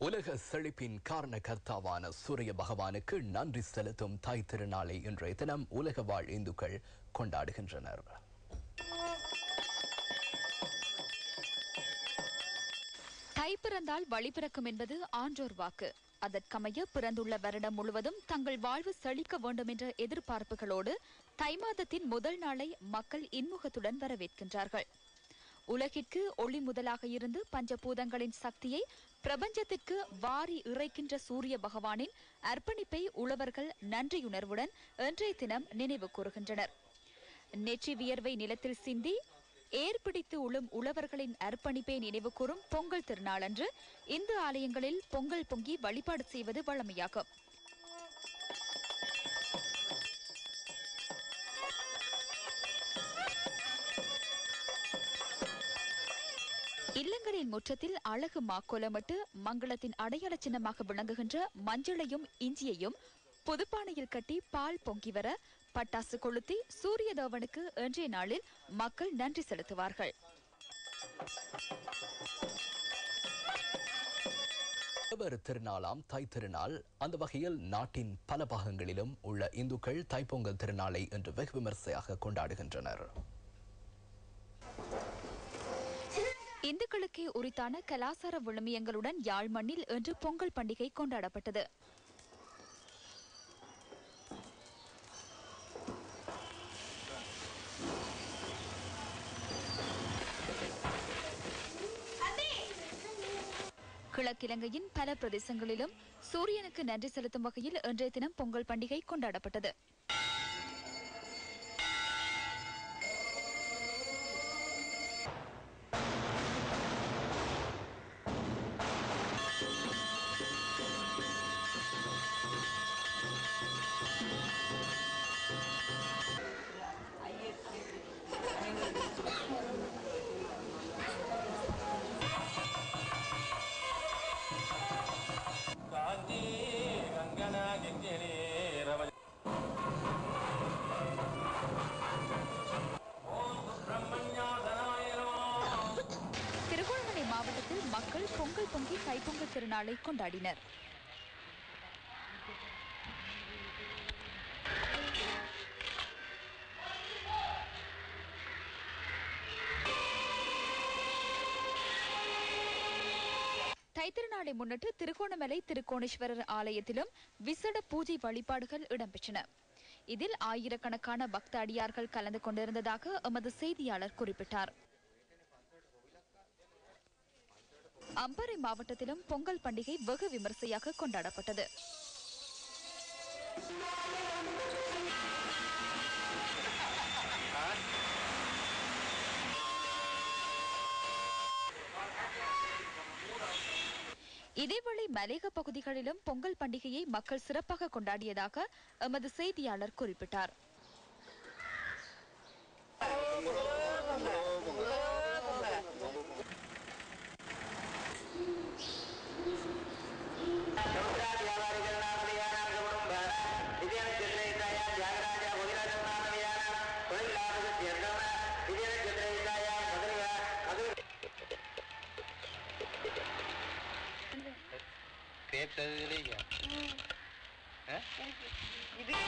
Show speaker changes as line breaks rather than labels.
உலக செழிப்பின் காரணகர்த்தாவான சூரிய பகவானுக்கு நன்றி செலுத்தும் தாய் திருநாளை இன்றைய தினம் உலக வாழ் இந்துக்கள் கொண்டாடுகின்றனர்.
தை பிறந்தால் வழி பிறக்கும் என்பது ஆன்றோர் வாக்கு. அதற்கமைய பிறந்துள்ள வருடம் முழுவதும் தங்கள் வாழ்வு செழிக்க வேண்டும் என்ற எதிர்பார்ப்புகளோடு தை மாதத்தின் முதல் நாளை மக்கள் இன்முகத்துடன் வரவேற்கின்றார்கள். உலகிற்கு ஒளி முதலாக இருந்து பஞ்சபூதங்களின் சக்தியை பிரபஞ்சத்திற்கு வாரி இறைக்கின்ற சூரிய பகவானின் அர்ப்பணிப்பை உழவர்கள் நன்றியுணர்வுடன் இன்றைய தினம் நினைவு கூறுகின்றனர். நெற்றி வியர்வை நிலத்தில் சிந்தி ஏற்பிடித்து உழும் உழவர்களின் அர்ப்பணிப்பை நினைவு கூறும் பொங்கல் திருநாளன்று இந்து ஆலயங்களில் பொங்கல் பொங்கி வழிபாடு செய்வது வழமையாகும். இல்லங்களின் முற்றத்தில் அழகு மாக்கோலமிட்டு மங்களத்தின் அடையாள சின்னமாக விளங்குகின்ற மஞ்சளையும் இஞ்சியையும் புதுப்பானையில் கட்டி பால் பொங்கி வர பட்டாசு கொளுத்தி சூரிய தேவனுக்கு இன்றைய நாளில் மக்கள் நன்றி செலுத்துவார்கள்.
திருநாளாம் தை திருநாள். அந்த வகையில் நாட்டின் பல பாகங்களிலும் உள்ள இந்துக்கள் தைப்பொங்கல் திருநாளை இன்று வெகு விமர்சையாக கொண்டாடுகின்றனர்.
இந்துக்களுக்கே உரித்தான கலாசார விழுமியங்களுடன் யாழ் மண்ணில் இன்று பொங்கல் பண்டிகை கொண்டாடப்பட்டது. கிழக்கிலங்கையின் பல பிரதேசங்களிலும் சூரியனுக்கு நன்றி செலுத்தும் வகையில் இன்றைய தினம் பொங்கல் பண்டிகை கொண்டாடப்பட்டது. திருகோணமலை மாவட்டத்தில் மக்கள் பொங்கல் பொங்கி தைப்பொங்கல் திருநாளை கொண்டாடினர். தைத்திருநாளை முன்னிட்டு திருகோணமலை திருக்கோணேஸ்வரர் ஆலயத்திலும் விசேட பூஜை வழிபாடுகள் இடம்பெற்றன. இதில் ஆயிரக்கணக்கான பக்த அடியார்கள் கலந்து கொண்டிருந்ததாக எமது செய்தியாளர் குறிப்பிட்டார். அம்பாறை மாவட்டத்திலும் பொங்கல் பண்டிகை வெகு விமர்சையாக கொண்டாடப்பட்டது. இதேவேளை மலையக பகுதிகளிலும் பொங்கல் பண்டிகையை மக்கள் சிறப்பாக கொண்டாடியதாக எமது செய்தியாளர் குறிப்பிட்டார்.
இது